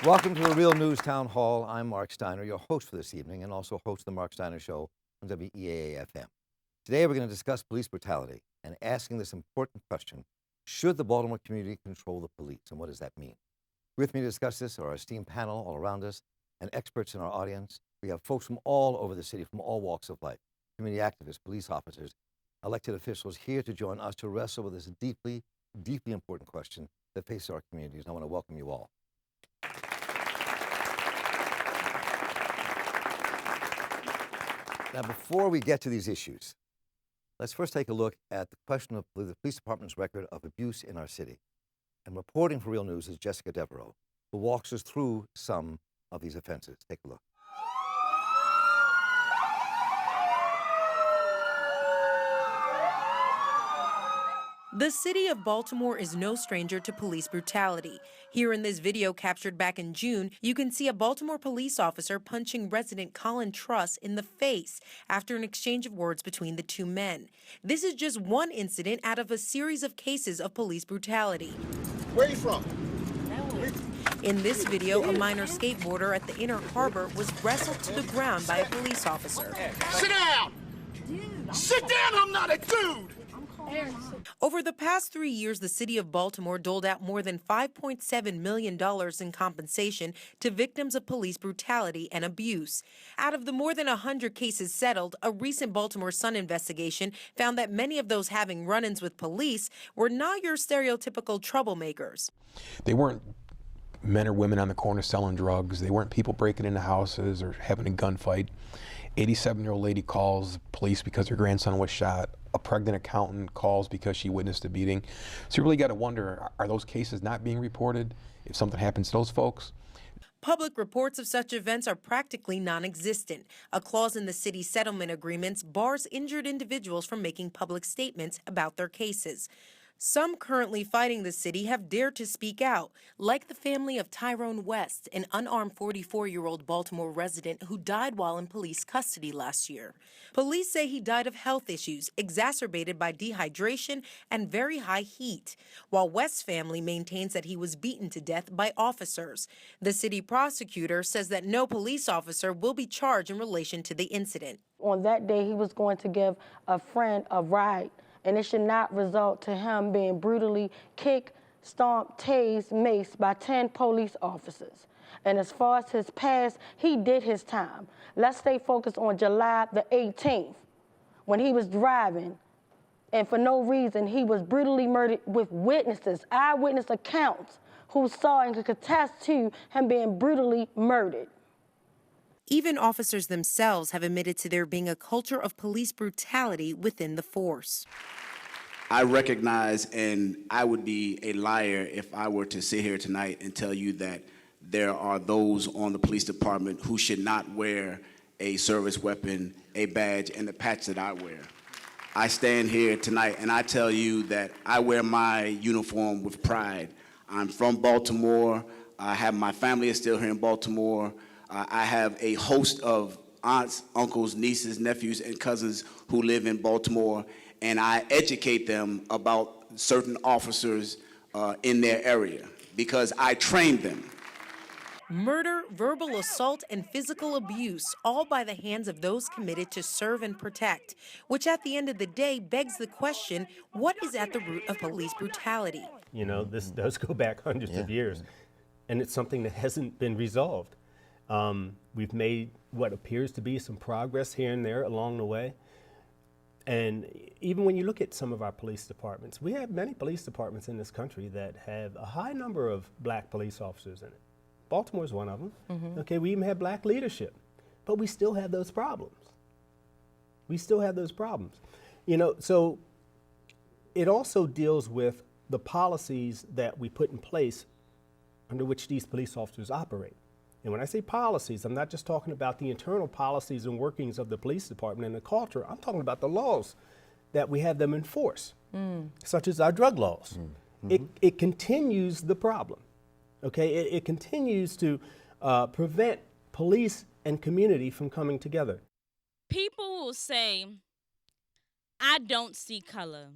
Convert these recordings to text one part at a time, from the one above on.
Welcome to a Real News Town Hall. I'm Mark Steiner, your host for this evening, and also host of the Mark Steiner Show on WEAA-FM. Today we're going to discuss police brutality and asking this important question: should the Baltimore community control the police, and what does that mean? With me to discuss this are our esteemed panel all around us and experts in our audience. We have folks from all over the city, from all walks of life, community activists, police officers, elected officials here to join us to wrestle with this deeply, deeply important question that faces our communities. And I want to welcome you all. Now, before we get to these issues, let's first take a look at the question of the police department's record of abuse in our city. And reporting for Real News is Jessica Devereaux, who walks us through some of these offenses. Take a look. The city of Baltimore is no stranger to police brutality. Here in this video captured back in June, you can see a Baltimore police officer punching resident Colin Truss in the face after an exchange of words between the two men. This is just one incident out of a series of cases of police brutality. Where are you from? In this video, a minor skateboarder at the Inner Harbor was wrestled to the ground by a police officer. Sit down! Sit down, I'm not a dude! Over the past 3 years, the city of Baltimore doled out more than $5.7 million in compensation to victims of police brutality and abuse. Out of the more than 100 cases settled, a recent Baltimore Sun investigation found that many of those having run-ins with police were not your stereotypical troublemakers. They weren't men or women on the corner selling drugs. They weren't people breaking into houses or having a gunfight. 87-year-old lady calls police because her grandson was shot. A pregnant accountant calls because she witnessed a beating. So you really got to wonder, are those cases not being reported if something happens to those folks? Public reports of such events are practically non-existent. A clause in the city's settlement agreements bars injured individuals from making public statements about their cases. Some currently fighting the city have dared to speak out, like the family of Tyrone West, an unarmed 44-year-old Baltimore resident who died while in police custody last year. Police say he died of health issues exacerbated by dehydration and very high heat, while West's family maintains that he was beaten to death by officers. The city prosecutor says that no police officer will be charged in relation to the incident. On that day, he was going to give a friend a ride, and it should not result to him being brutally kicked, stomped, tased, maced by 10 police officers. And as far as his past, he did his time. Let's stay focused on July the 18th, when he was driving, and for no reason, he was brutally murdered with witnesses, eyewitness accounts, who saw and could attest to him being brutally murdered. Even officers themselves have admitted to there being a culture of police brutality within the force. I recognize, and I would be a liar if I were to sit here tonight and tell you that there are those on the police department who should not wear a service weapon, a badge, and the patch that I wear. I stand here tonight and I tell you that I wear my uniform with pride. I'm from Baltimore. My family is still here in Baltimore. I have a host of aunts, uncles, nieces, nephews, and cousins who live in Baltimore, and I educate them about certain officers in their area because I trained them. Murder, verbal assault, and physical abuse, all by the hands of those committed to serve and protect, which at the end of the day begs the question, what is at the root of police brutality? You know, this does go back hundreds of years, and it's something that hasn't been resolved. We've made what appears to be some progress here and there along the way. And even when you look at some of our police departments, we have many police departments in this country that have a high number of black police officers in it. Baltimore is one of them. Okay, we even have black leadership, but we still have those problems. We still have those problems. You know, so it also deals with the policies that we put in place under which these police officers operate. And when I say policies, I'm not just talking about the internal policies and workings of the police department and the culture. I'm talking about the laws that we have them enforce, such as our drug laws. It continues the problem, okay? It continues to prevent police and community from coming together. People will say, I don't see color.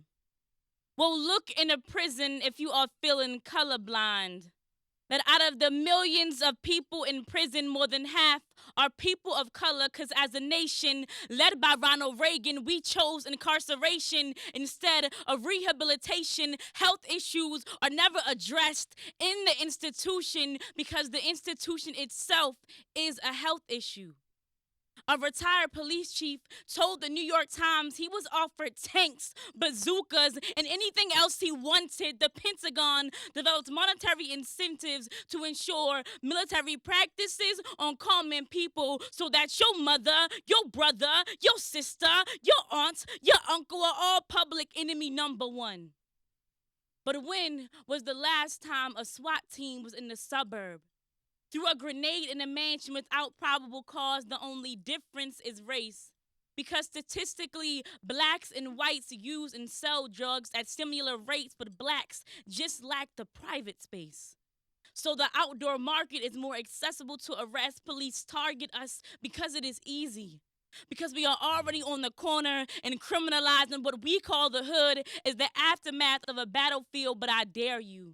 Well, look in a prison if you are feeling colorblind. that out of the millions of people in prison, more than half are people of color, because as a nation led by Ronald Reagan, we chose incarceration instead of rehabilitation. Health issues are never addressed in the institution because the institution itself is a health issue. A retired police chief told the New York Times he was offered tanks, bazookas, and anything else he wanted. The Pentagon developed monetary incentives to ensure military practices on common people so that your mother, your brother, your sister, your aunt, your uncle are all public enemy number one. But when was the last time a SWAT team was in the suburb? Threw a grenade in a mansion without probable cause. The only difference is race. Because statistically, blacks and whites use and sell drugs at similar rates, but blacks just lack the private space. So the outdoor market is more accessible to arrest. Police target us because it is easy. Because we are already on the corner and criminalizing what we call the hood is the aftermath of a battlefield, but I dare you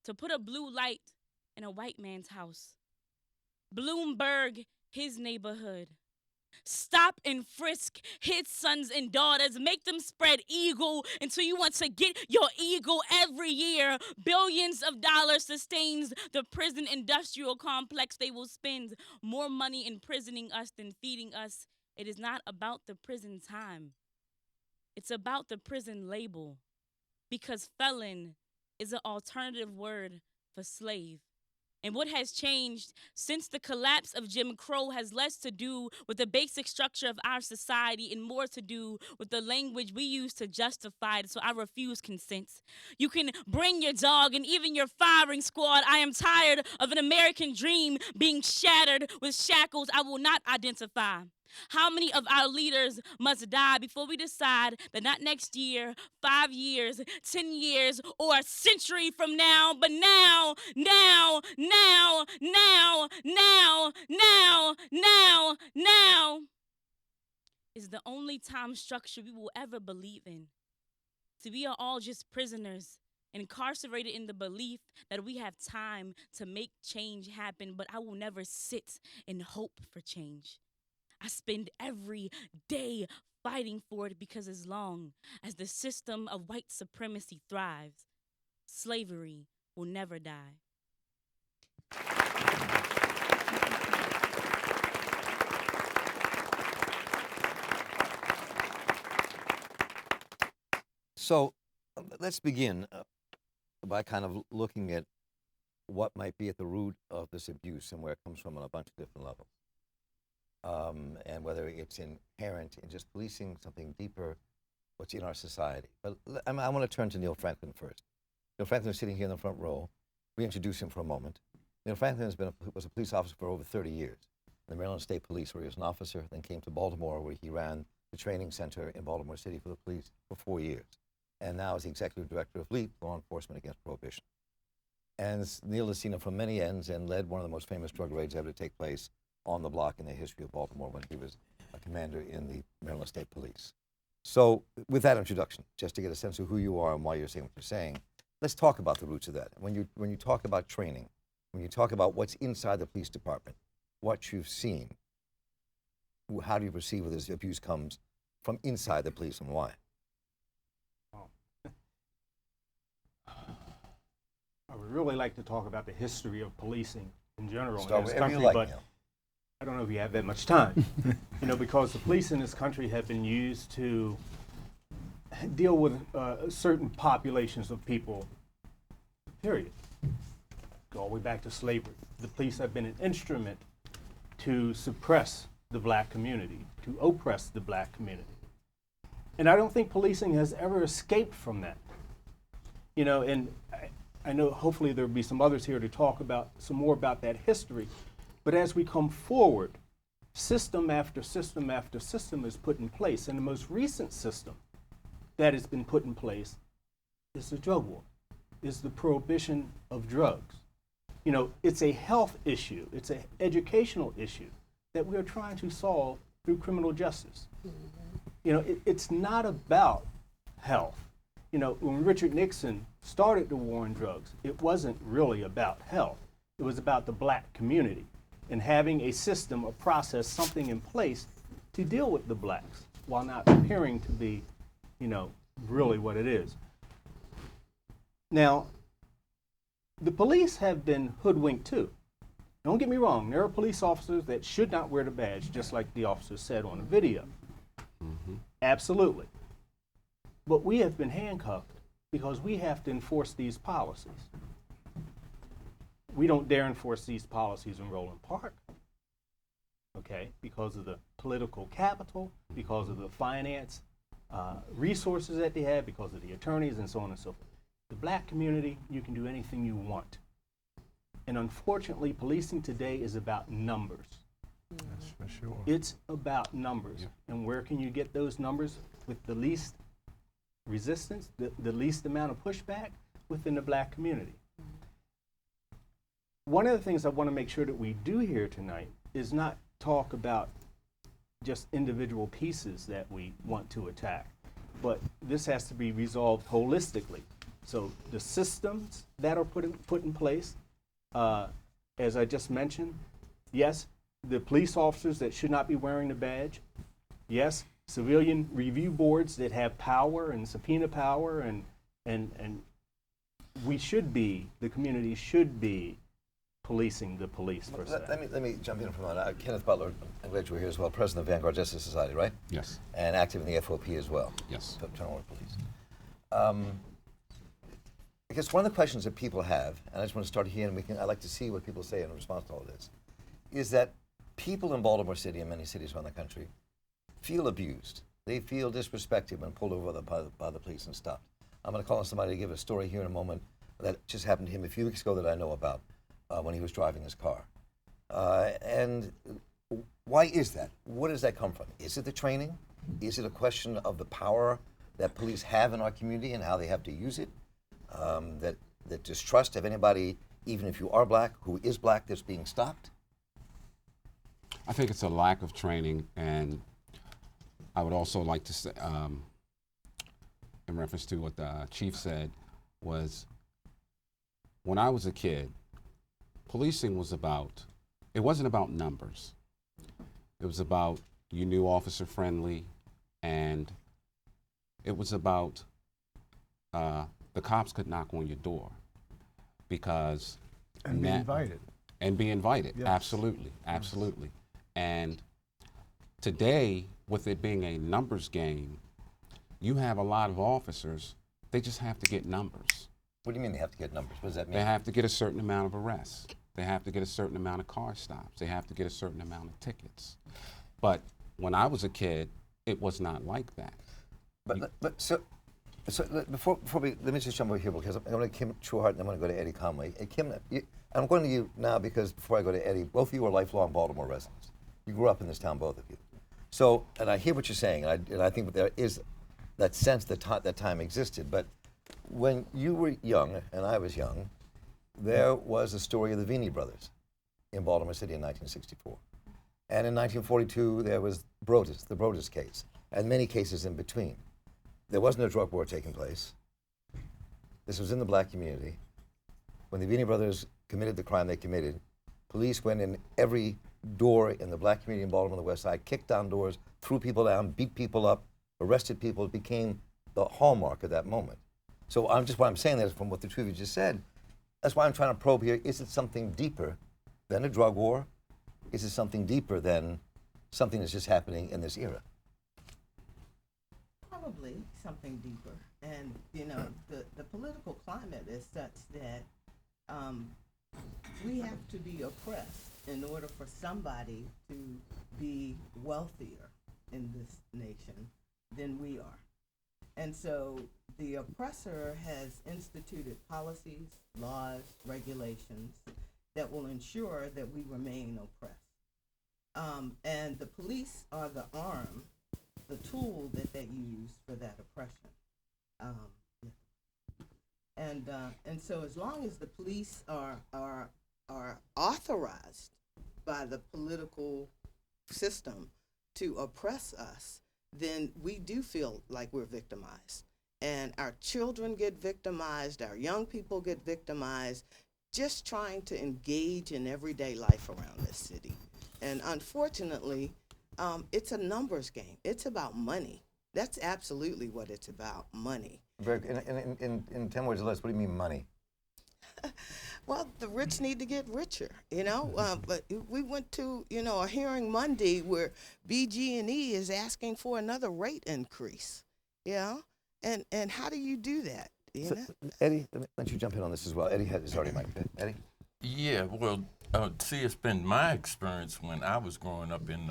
to put a blue light in a white man's house. Bloomberg, his neighborhood. Stop and frisk his sons and daughters. Make them spread eagle until you want to get your eagle every year. Billions of dollars sustains the prison industrial complex. They will spend more money imprisoning us than feeding us. It is not about the prison time. It's about the prison label. Because felon is an alternative word for slave. And what has changed since the collapse of Jim Crow has less to do with the basic structure of our society and more to do with the language we use to justify it. So I refuse consent. You can bring your dog and even your firing squad. I am tired of an American dream being shattered with shackles I will not identify. How many of our leaders must die before we decide that not next year, 5 years, 10 years, or a century from now, but now is the only time structure we will ever believe in. So we are all just prisoners, incarcerated in the belief that we have time to make change happen, but I will never sit and hope for change. I spend every day fighting for it because as long as the system of white supremacy thrives, slavery will never die. So let's begin by kind of looking at what might be at the root of this abuse and where it comes from on a bunch of different levels. And whether it's inherent in just policing something deeper, what's in our society. But I want to turn to Neil Franklin first. Neil Franklin is sitting here in the front row. We introduce him for a moment. Neil Franklin was a police officer for over 30 years in the Maryland State Police, where he was an officer, then came to Baltimore, where he ran the training center in Baltimore City for the police for 4 years. And now is the executive director of LEAP, Law Enforcement Against Prohibition. And Neil has seen it from many ends and led one of the most famous drug raids ever to take place on the block in the history of Baltimore when he was a commander in the Maryland State Police. So with that introduction, just to get a sense of who you are and why you're saying what you're saying, let's talk about the roots of that. When you talk about training, when you talk about what's inside the police department, what you've seen, how do you perceive where this abuse comes from inside the police and why? I would really like to talk about the history of policing in general Start in this wherever you country, like, but Neil. I don't know if you have that much time. Because the police in this country have been used to deal with certain populations of people, period. Go all the way back to slavery. The police have been an instrument to suppress the black community, to oppress the black community. And I don't think policing has ever escaped from that. And I know hopefully there'll be some others here to talk about some more about that history. But as we come forward, system after system after system is put in place. And the most recent system that has been put in place is the drug war, is the prohibition of drugs. It's a health issue. It's an educational issue that we are trying to solve through criminal justice. It's not about health. When Richard Nixon started the war on drugs, it wasn't really about health. It was about the black community and having a system, a process, something in place to deal with the blacks while not appearing to be, really what it is. Now, the police have been hoodwinked too. Don't get me wrong, there are police officers that should not wear the badge, just like the officer said on the video. Absolutely. But we have been handcuffed because we have to enforce these policies. We don't dare enforce these policies in Roland Park, okay, because of the political capital, because of the finance resources that they have, because of the attorneys and so on and so forth. The black community, you can do anything you want. And unfortunately, policing today is about numbers. That's for sure. It's about numbers. Yep. And where can you get those numbers with the least resistance, the least amount of pushback? Within the black community. One of the things I want to make sure that we do here tonight is not talk about just individual pieces that we want to attack, but this has to be resolved holistically. So the systems that are put in place, as I just mentioned, yes, the police officers that should not be wearing the badge, yes, civilian review boards that have power and subpoena power, and we should be, the community should be policing the police per se. Let me jump in for a moment. Kenneth Butler, I'm glad you're here as well, president of Vanguard Justice Society, right? Yes. And active in the FOP as well. Yes. Fraternal Order Police. I guess one of the questions that people have, and I just want to start here, and I'd like to see what people say in response to all of this, is that people in Baltimore City and many cities around the country feel abused. They feel disrespected when pulled over by the police and stopped. I'm going to call on somebody to give a story here in a moment that just happened to him a few weeks ago that I know about when he was driving his car. And why is that? Where does that come from? Is it the training? Is it a question of the power that police have in our community and how they have to use it? That distrust of anybody, even if you are black, who is black, that's being stopped? I think it's a lack of training, and I would also like to say, in reference to what the chief said, was when I was a kid, policing was about, it wasn't about numbers. It was about you knew officer friendly, and it was about the cops could knock on your door because and be invited. And be invited, yes. Absolutely, absolutely. Yes. And today, with it being a numbers game, you have a lot of officers, they just have to get numbers. What do you mean they have to get numbers? What does that mean? They have to get a certain amount of arrests. They have to get a certain amount of car stops. They have to get a certain amount of tickets. But when I was a kid, it was not like that. So before we, let me just jump over here because I'm going to Kim Trueheart and I'm going to go to Eddie Conway. Kim, I'm going to you now because before I go to Eddie, both of you are lifelong Baltimore residents. You grew up in this town, both of you. So, and I hear what you're saying, and I think there is that sense that that time existed. But when you were young and I was young, there was a story of the Vini brothers in Baltimore City in 1964. And in 1942, there was the Broadus case, and many cases in between. There was no drug war taking place. This was in the black community. When the Vini brothers committed the crime they committed, police went in every door in the black community in Baltimore on the west side, kicked down doors, threw people down, beat people up, arrested people. It became the hallmark of that moment. So what I'm saying is from what the two of you just said, that's why I'm trying to probe here. Is it something deeper than a drug war? Is it something deeper than something that's just happening in this era? Probably something deeper. And, the political climate is such that we have to be oppressed in order for somebody to be wealthier in this nation than we are. And so the oppressor has instituted policies, laws, regulations that will ensure that we remain oppressed. And the police are the arm, the tool that they use for that oppression. And so as long as the police are authorized by the political system to oppress us, then we do feel like we're victimized. And our children get victimized, our young people get victimized, just trying to engage in everyday life around this city. And unfortunately, it's a numbers game. It's about money. That's absolutely what it's about, money. In 10 words or less, what do you mean money? Well, the rich need to get richer, you know. But we went to, you know, a hearing Monday where BG&E is asking for another rate increase, you know. And how do you do that? You know? Eddie, let you jump in on this as well. Eddie has already mic'd it. Eddie? Yeah, well, see, it's been my experience when I was growing up in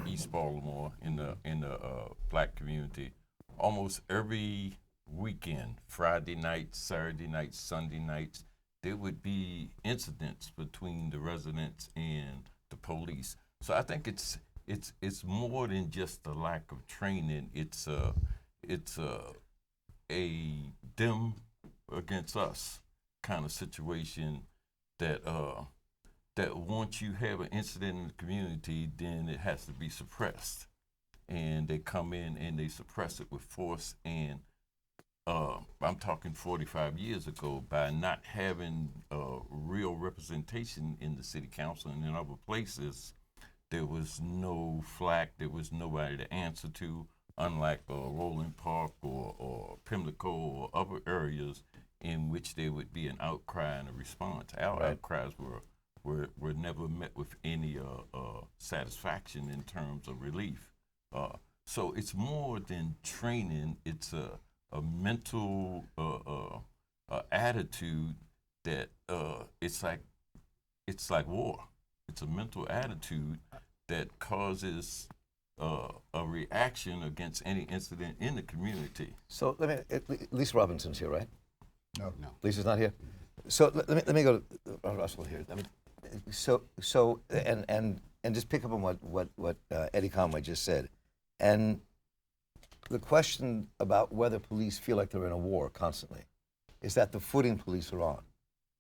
East Baltimore in the black community. Almost every weekend, Friday nights, Saturday nights, Sunday nights, there would be incidents between the residents and the police. So I think it's more than just a lack of training. It's a them against us kind of situation that once you have an incident in the community, then it has to be suppressed. And they come in and they suppress it with force. And I'm talking 45 years ago, by not having real representation in the city council and in other places, there was no flack, there was nobody to answer to, unlike Roland Park or Pimlico or other areas in which there would be an outcry and a response. Our outcries were never met with any satisfaction in terms of relief. So it's more than training, it's a mental attitude that it's like war. It's a mental attitude that causes a reaction against any incident in the community. So Lisa Robinson's here, right? No. Lisa's not here? So let me go to Russell here. And just pick up on what Eddie Conway just said. And the question about whether police feel like they're in a war constantly, is that the footing police are on?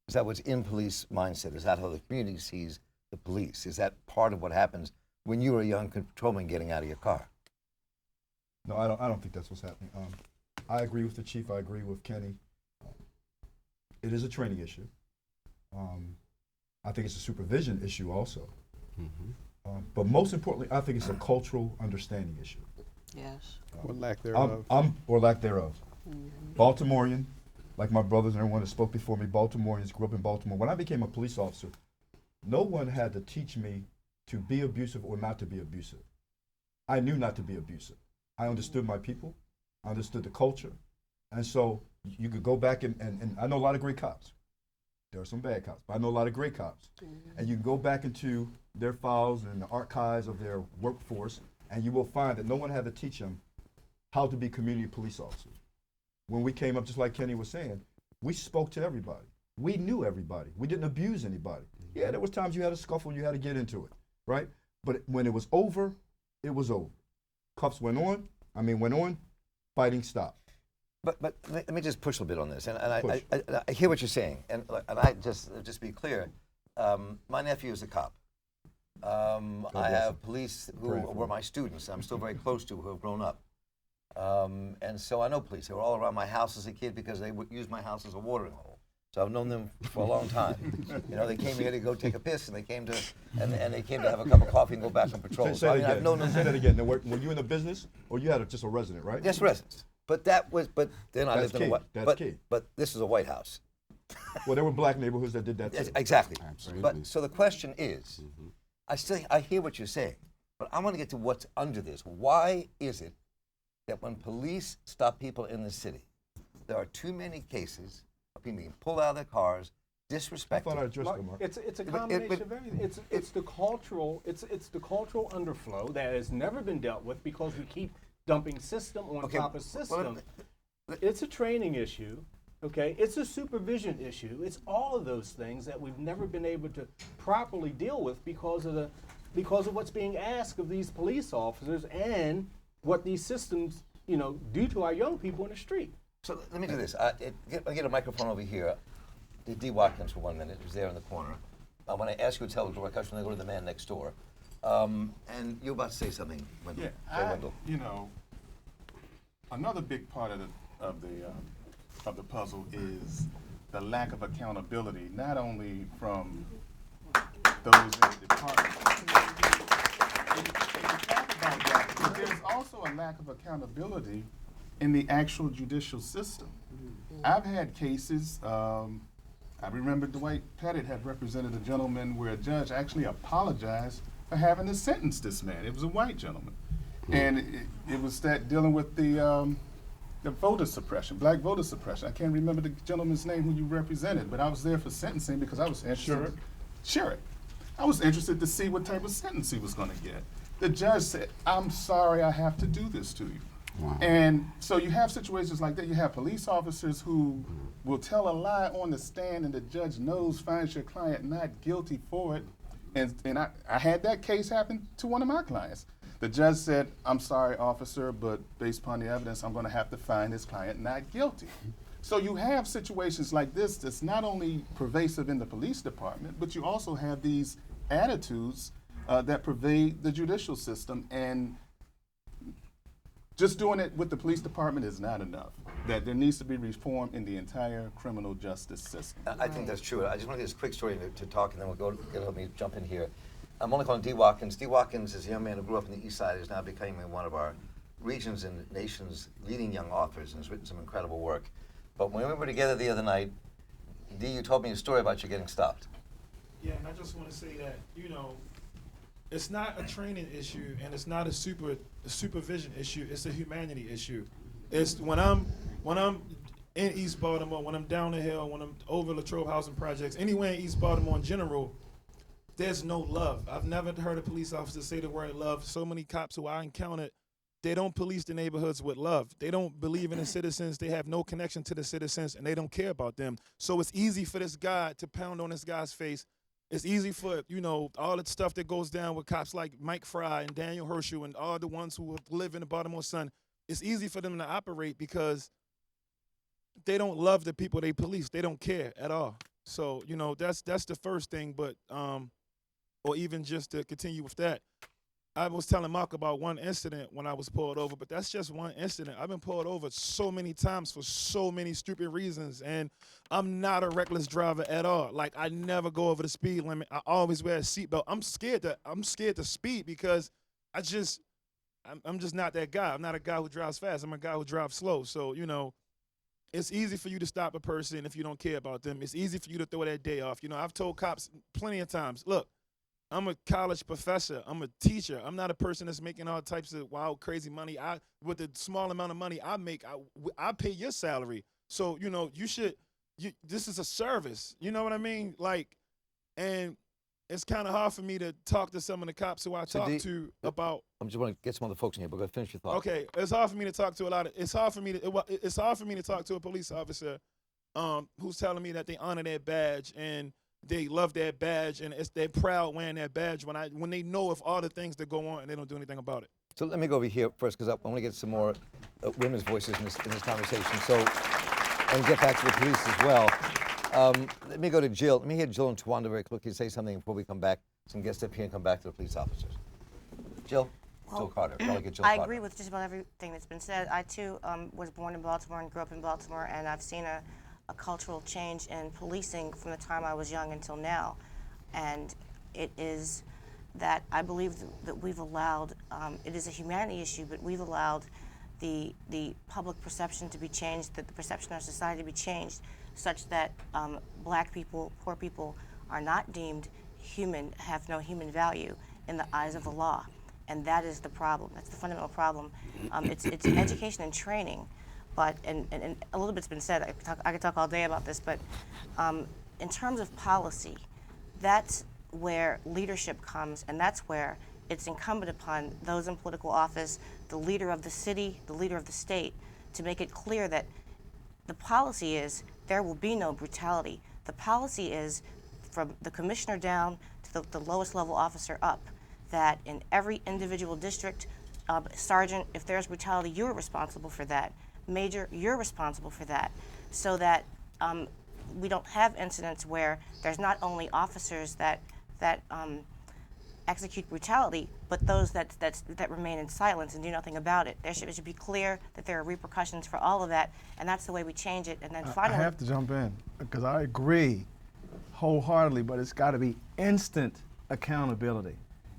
Is that what's in police mindset? Is that how the community sees the police? Is that part of what happens when you were a young patrolman getting out of your car? No, I don't think that's what's happening. I agree with the chief. I agree with Kenny. It is a training issue. I think it's a supervision issue also. Mm-hmm. But most importantly, I think it's a cultural understanding issue. Yes. Or lack thereof. Or lack thereof. Mm-hmm. Baltimorean, like my brothers and everyone that spoke before me, Baltimoreans, grew up in Baltimore. When I became a police officer, no one had to teach me to be abusive or not to be abusive. I knew not to be abusive. I understood my people. I understood the culture. And so you could go back and I know a lot of great cops. There are some bad cops, but I know a lot of great cops. Mm-hmm. And you can go back into their files and the archives of their workforce, and you will find that no one had to teach them how to be community police officers. When we came up, just like Kenny was saying, we spoke to everybody. We knew everybody. We didn't abuse anybody. Mm-hmm. Yeah, there was times you had a scuffle, you had to get into it, right? But when it was over, it was over. Cuffs went on, fighting stopped. But let me just push a bit on this, and I hear what you're saying, and I just be clear. My nephew is a cop. I have police who were my students. I'm still very close to who have grown up, and so I know police. They were all around my house as a kid because they would use my house as a watering hole. So I've known them for a long time. You know, they came here to go take a piss, and they came to have a cup of coffee and go back on patrol. Say that again. Now, were you in the business, or you had just a resident, right? Yes, residents. But then I lived in a white. But this is a White House. Well, there were black neighborhoods that did that too. Exactly. Absolutely. But so the question is, I hear what you're saying, but I want to get to what's under this. Why is it that when police stop people in the city, there are too many cases of people being pulled out of their cars, disrespected? I thought I addressed them. It's a combination of everything. It's the cultural underflow that has never been dealt with because we keep dumping system on top of system. It's a training issue, okay? It's a supervision issue. It's all of those things that we've never been able to properly deal with because of what's being asked of these police officers and what these systems, do to our young people in the street. So let me do this. I'll get a microphone over here. D. Watkins for 1 minute, who's there in the corner. When I ask you to tell the door question, I go to the man next door. And you're about to say something, Wendell. Yeah, Wendell. Another big part of the puzzle is the lack of accountability, not only from those in the department. And you talk about that, but there's also a lack of accountability in the actual judicial system. I've had cases, I remember Dwight Pettit had represented a gentleman where a judge actually apologized for having to sentence this man. It was a white gentleman. And it was that dealing with the voter suppression, black voter suppression. I can't remember the gentleman's name who you represented, but I was there for sentencing because I was interested. Sherrick. I was interested to see what type of sentence he was going to get. The judge said, "I'm sorry I have to do this to you." Wow. And so you have situations like that. You have police officers who will tell a lie on the stand and the judge finds your client not guilty for it. And I had that case happen to one of my clients. The judge said, "I'm sorry, officer, but based upon the evidence, I'm going to have to find this client not guilty." So you have situations like this that's not only pervasive in the police department, but you also have these attitudes that pervade the judicial system. And just doing it with the police department is not enough. That there needs to be reform in the entire criminal justice system. I think that's true. I just want to get this quick story to talk, and then let me jump in here. I'm only calling D. Watkins. D. Watkins is a young man who grew up on the East Side, is now becoming one of our region's and nation's leading young authors, and has written some incredible work. But when we were together the other night, D, you told me a story about you getting stopped. Yeah, and I just want to say that, it's not a training issue, and it's not a supervision issue. It's a humanity issue. It's when I'm in East Baltimore, when I'm down the hill, when I'm over Latrobe Housing Projects, anywhere in East Baltimore in general, there's no love. I've never heard a police officer say the word love. So many cops who I encountered, they don't police the neighborhoods with love. They don't believe in the citizens. They have no connection to the citizens, and they don't care about them. So it's easy for this guy to pound on this guy's face. It's easy for, all the stuff that goes down with cops like Mike Fry and Daniel Herschel and all the ones who live in the Baltimore Sun. It's easy for them to operate because they don't love the people they police. They don't care at all. So, that's the first thing. But, or even just to continue with that, I was telling Mark about one incident when I was pulled over, but that's just one incident. I've been pulled over so many times for so many stupid reasons, and I'm not a reckless driver at all. Like, I never go over the speed limit. I always wear a seatbelt. I'm scared to speed because I'm just not that guy. I'm not a guy who drives fast. I'm a guy who drives slow. So, it's easy for you to stop a person if you don't care about them. It's easy for you to throw that day off. I've told cops plenty of times, look, I'm a college professor. I'm a teacher. I'm not a person that's making all types of wild, crazy money. With the small amount of money I make, I pay your salary. So, this is a service. You know what I mean? Like, and it's kind of hard for me to talk to some of the cops who I talk to about. I just want to get some other folks in here, but go ahead, finish your thought. Okay, it's hard for me to talk to it's hard for me to talk to a police officer who's telling me that they honor their badge and they love their badge and they're proud wearing their badge when they know of all the things that go on and they don't do anything about it. So let me go over here first because I want to get some more women's voices in this conversation. So, and get back to the police as well. Let me go to Jill. Let me hear Jill and Tawanda very quickly say something before we come back. Some guests up here and come back to the police officers. Jill Carter. I agree with just about everything that's been said. I too was born in Baltimore and grew up in Baltimore, and I've seen a cultural change in policing from the time I was young until now. And it is that I believe that we've allowed, it is a humanity issue, but we've allowed the public perception to be changed, that the perception of our society to be changed, such that black people, poor people, are not deemed human, have no human value in the eyes of the law. And that is the problem. That's the fundamental problem. It's education and training. But, and a little bit's been said, I could talk all day about this, but in terms of policy, that's where leadership comes, and that's where it's incumbent upon those in political office, the leader of the city, the leader of the state, to make it clear that the policy is there will be no brutality. The policy is from the commissioner down to the lowest level officer up, that in every individual district, sergeant, if there's brutality, you're responsible for that. Major, you're responsible for that, so that we don't have incidents where there's not only officers that execute brutality, but those that remain in silence and do nothing about it. It should be clear that there are repercussions for all of that, and that's the way we change it. And then finally, I have to jump in because I agree wholeheartedly, but it's got to be instant accountability.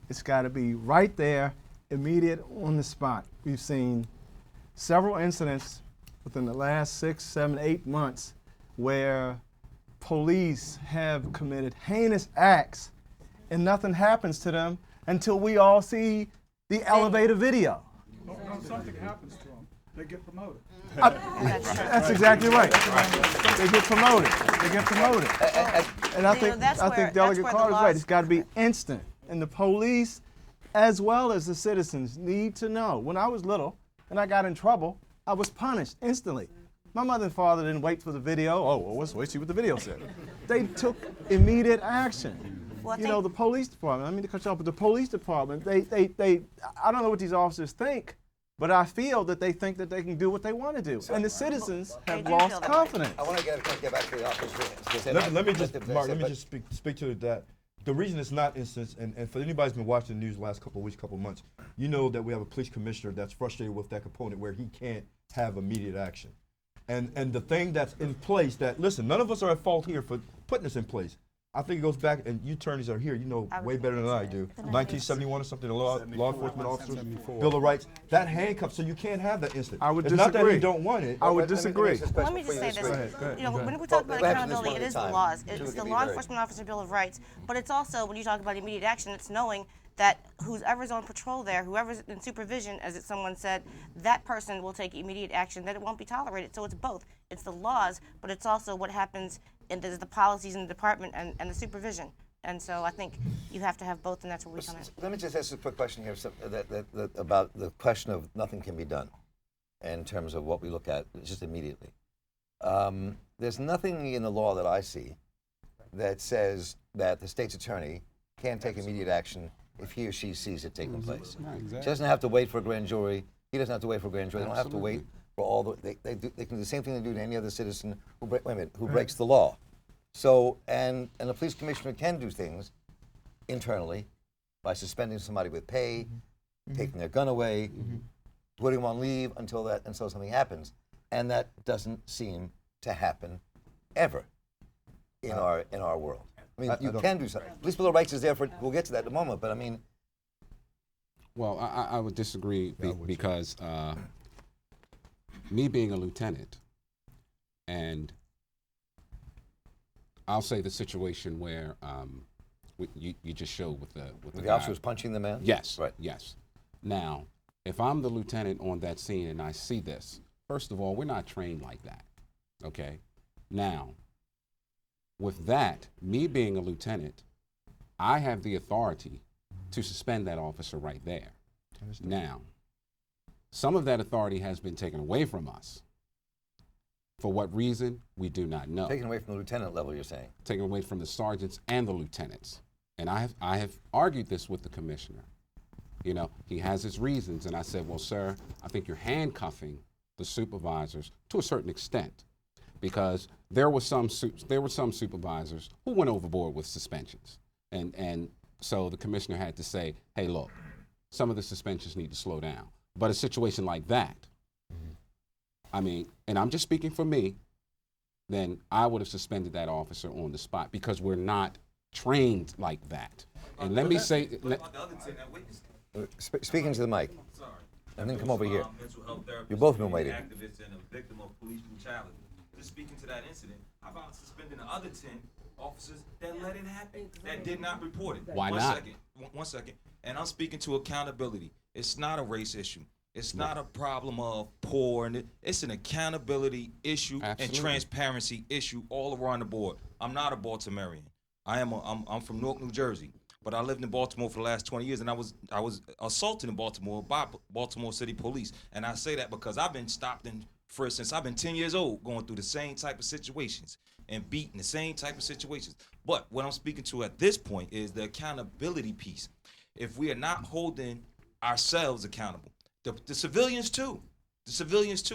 It's got to be right there, immediate, on the spot. We've seen several incidents within the last 6, 7, 8 months where police have committed heinous acts and nothing happens to them until we all see the elevator video. No, something happens to them. They get promoted. That's exactly right. They get promoted. They get promoted. And I think Delegate Carter's right. It's got to be instant. And the police, as well as the citizens, need to know. When I was little and I got in trouble, I was punished instantly. My mother and father didn't wait for the video. Oh, well, let's wait, see what the video said. They took immediate action. You know, the police department, I mean to cut you off, but the police department, I don't know what these officers think, but I feel that they think that they can do what they want to do. And the citizens have lost confidence. I want to get back to the office. Let me just speak to that. The reason it's not instant, and for anybody who's been watching the news the last couple of weeks, couple of months, you know that we have a police commissioner that's frustrated with that component where he can't have immediate action. And the thing that's in place that, listen, none of us are at fault here for putting this in place. I think it goes back, and you attorneys are here, you know way better than I do. 1971 or something, the law enforcement officers, Bill of Rights, that handcuff, so you can't have that instant. I would it's disagree. not that you don't want it. I would disagree. Let me just say this. You know, when we talk about accountability, it is the laws. It's the law enforcement officer Bill of Rights, but it's also, when you talk about immediate action, it's knowing that whoever's on patrol there, whoever's in supervision, as someone said, that person will take immediate action, that it won't be tolerated. So it's both. It's the laws, but it's also what happens in the policies in the department and the supervision. And so I think you have to have both, and that's where we come in. Let me just ask a quick question here about the question of nothing can be done in terms of what we look at just immediately. There's nothing in the law that I see that says that the state's attorney can't take immediate action if he or she sees it taking place. She doesn't have to wait for a grand jury. He doesn't have to wait for a grand jury. They don't have to wait for all the. They can do the same thing they do to any other citizen who breaks the law. So and the police commissioner can do things internally by suspending somebody with pay, taking their gun away, putting them on leave until something happens, and that doesn't seem to happen ever in our world. I mean, you can do something. Police Bill of Rights is there for. We'll get to that in a moment, but I mean. Well, I would disagree because me being a lieutenant, and I'll say the situation where you just showed with the officer was punching the man. Yes. Right. Yes. Now, if I'm the lieutenant on that scene and I see this, first of all, we're not trained like that. Okay. Now, with that, me being a lieutenant, I have the authority to suspend that officer right there. Now, some of that authority has been taken away from us. For what reason, we do not know. Taken away from the lieutenant level, you're saying? Taken away from the sergeants and the lieutenants. And I have argued this with the commissioner. You know, he has his reasons, and I said, well, sir, I think you're handcuffing the supervisors to a certain extent, because there were some supervisors who went overboard with suspensions. And so the commissioner had to say, hey, look, some of the suspensions need to slow down. But a situation like that, I mean, and I'm just speaking for me, then I would have suspended that officer on the spot, because we're not trained like that. And let me say, speaking to the mic, and then come over here. Mental health therapist, You've both been waiting. Activist and a victim of police brutality. Just speaking to that incident, how about suspending the other 10 officers that let it happen, that did not report it? Why not? One second. And I'm speaking to accountability. It's not a race issue. It's not a problem of poor, and it's an accountability issue and transparency issue all around the board. I'm not a Baltimorean. I'm from Newark, New Jersey, but I lived in Baltimore for the last 20 years, and I was assaulted in Baltimore by Baltimore City Police, and I say that because I've been stopped and frisked since I've been 10 years old, going through the same type of situations and beaten the same type of situations. But what I'm speaking to at this point is the accountability piece. If we are not holding ourselves accountable, the civilians too,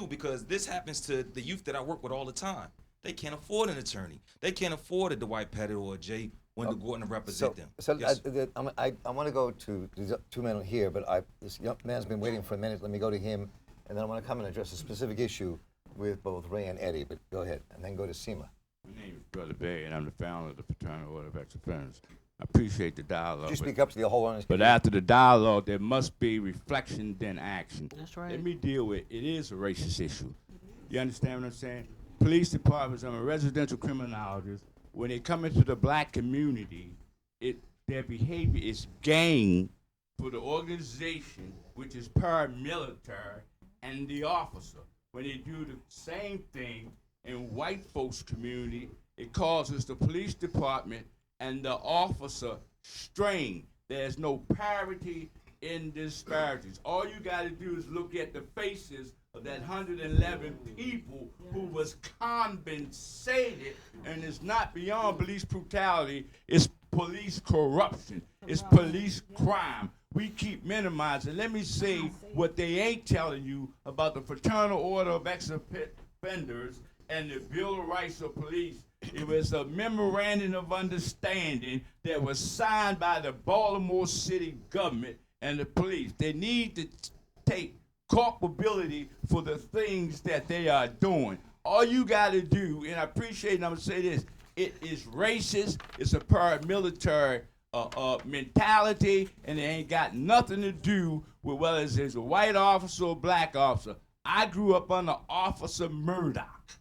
because this happens to the youth that I work with all the time. They can't afford an attorney. They can't afford a Dwight Pettit or a Jay when to go out and represent them. So Yes. I want to go to these two men here, but this young man's been waiting for a minute. Let me go to him, and then I want to come and address a specific issue with both Ray and Eddie, but go ahead, and then go to Seema. My name is Brother Barry, and I'm the founder of the Fraternal Order of Ex-Offenders. I appreciate the dialogue. Could you speak up to the whole audience? But after the dialogue, there must be reflection, then action. That's right. Let me deal with it is a racist issue. You understand what I'm saying? Police departments, I'm a residential criminologist. When they come into the black community, their behavior is gain for the organization, which is paramilitary, and the officer. When they do the same thing in white folks' community, it causes the police department and the officer strain. There's no parity in disparities. All you got to do is look at the faces of that 111 people who was compensated, and it's not beyond police brutality, it's police corruption, it's police crime. We keep minimizing. Let me say what they ain't telling you about the Fraternal Order of Ex-Offenders and the Bill of Rights of Police. It was a memorandum of understanding that was signed by the Baltimore City government and the police. They need to take culpability for the things that they are doing. All you got to do, and I appreciate, and I'm going to say this, it is racist, it's a paramilitary mentality, and it ain't got nothing to do with whether it's a white officer or black officer. I grew up under Officer Murdoch.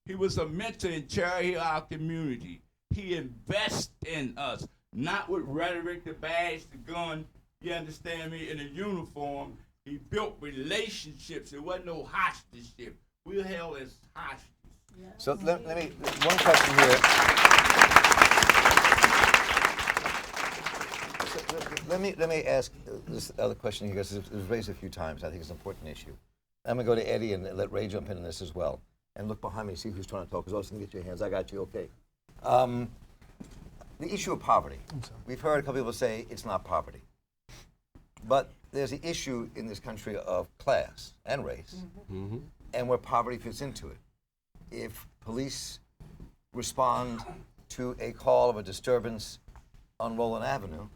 He was a mentor and charity of our community. He invests in us, not with rhetoric, the badge, the gun, you understand me, in a uniform. He built relationships. It wasn't no hostage. We were held as hostages. Yeah. So let me, one question here. Let me ask this other question here, because it was raised a few times. I think it's an important issue. I'm going to go to Eddie and let Ray jump in on this as well. And look behind me, see who's trying to talk, because I was going to get your hands. I got you, okay. The issue of poverty. We've heard a couple people say it's not poverty. But there's the issue in this country of class and race, and where poverty fits into it. If police respond to a call of a disturbance on Roland Avenue,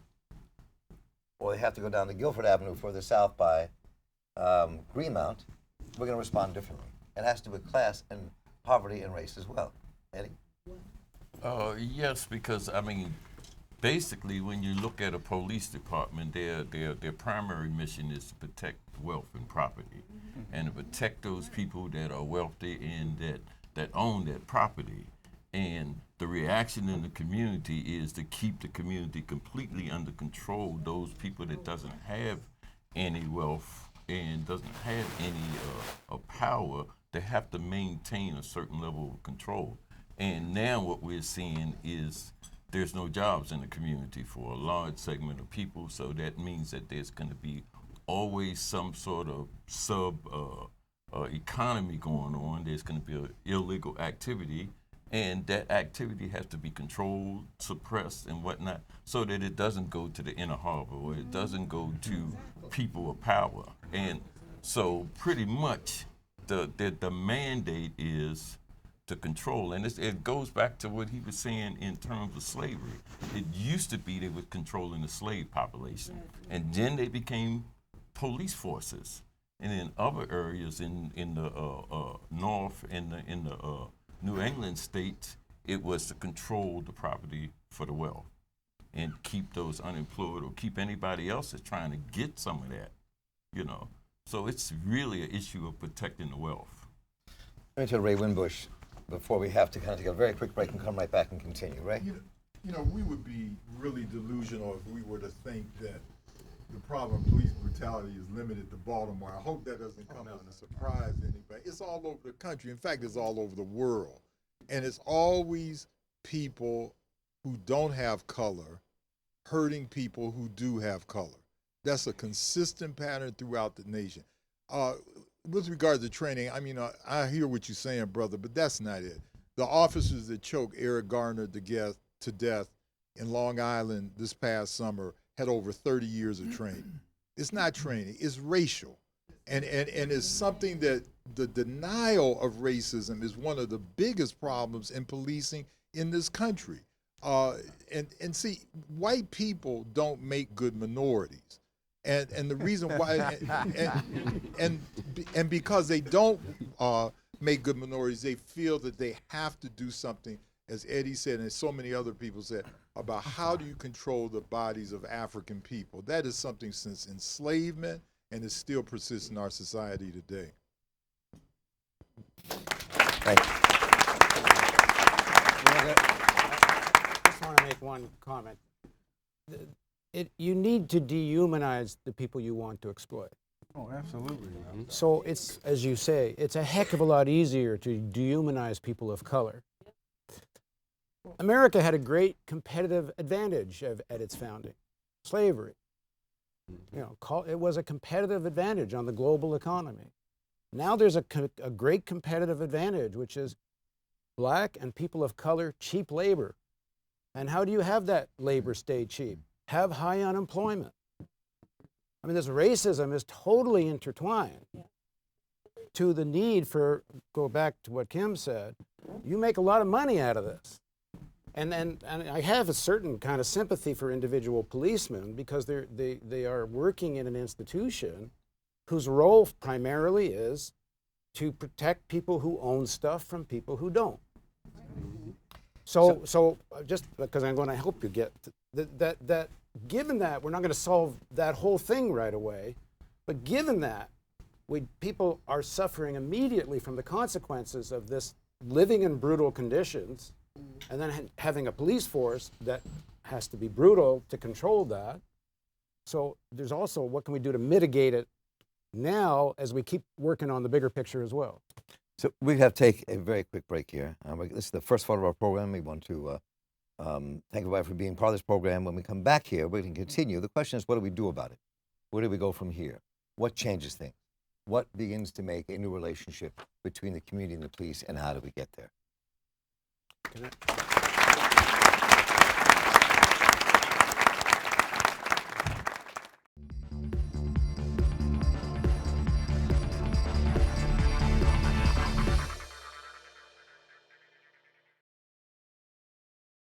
or they have to go down to Guilford Avenue further south by Greenmount, we're going to respond differently. It has to do with class and poverty and race as well. Eddie? Yes, because I mean, basically, when you look at a police department, their primary mission is to protect wealth and property, and to protect those people that are wealthy and that own that property. And the reaction in the community is to keep the community completely under control. Those people that doesn't have any wealth and doesn't have any power, they have to maintain a certain level of control. And now what we're seeing is there's no jobs in the community for a large segment of people, so that means that there's going to be always some sort of economy going on. There's going to be illegal activity, and that activity has to be controlled, suppressed, and whatnot, so that it doesn't go to the inner harbor, or it doesn't go to people of power. And so pretty much the mandate is to control, and it goes back to what he was saying in terms of slavery. It used to be they were controlling the slave population, and then they became police forces. And in other areas in the north, in the New England states, it was to control the property for the wealth and keep those unemployed or keep anybody else that's trying to get some of that, you know. So it's really an issue of protecting the wealth. Let me tell Ray Winbush, before we have to kind of take a very quick break and come right back and continue. Ray? You know, we would be really delusional if we were to think that the problem of police brutality is limited to Baltimore. I hope that doesn't come as a surprise to anybody. It's all over the country. In fact, it's all over the world. And it's always people who don't have color hurting people who do have color. That's a consistent pattern throughout the nation. With regard to training, I mean, I hear what you're saying, brother, but that's not it. The officers that choked Eric Garner to death in Long Island this past summer had over 30 years of training. It's not training, it's racial. And it's something that the denial of racism is one of the biggest problems in policing in this country. And see, white people don't make good minorities, and the reason why, and because they don't make good minorities, they feel that they have to do something, as Eddie said, and so many other people said, about how do you control the bodies of African people. That is something since enslavement, and it still persists in our society today. Thank you. I just want to make one comment. You need to dehumanize the people you want to exploit. Oh, absolutely. So it's, as you say, it's a heck of a lot easier to dehumanize people of color. America had a great competitive advantage at its founding, slavery. It was a competitive advantage on the global economy. Now there's a great competitive advantage, which is black and people of color, cheap labor. And how do you have that labor stay cheap? Have high unemployment. I mean, this racism is totally intertwined to the need for, go back to what Kim said, you make a lot of money out of this. And I have a certain kind of sympathy for individual policemen because they are working in an institution whose role primarily is to protect people who own stuff from people who don't. So just because I'm going to help you get that, given that we're not going to solve that whole thing right away, but given that people are suffering immediately from the consequences of this living in brutal conditions, and then having a police force that has to be brutal to control that. So there's also, what can we do to mitigate it now as we keep working on the bigger picture as well? So we have to take a very quick break here. This is the first part of our program. We want to thank everybody for being part of this program. When we come back here, we can continue. The question is, what do we do about it? Where do we go from here? What changes things? What begins to make a new relationship between the community and the police, and how do we get there?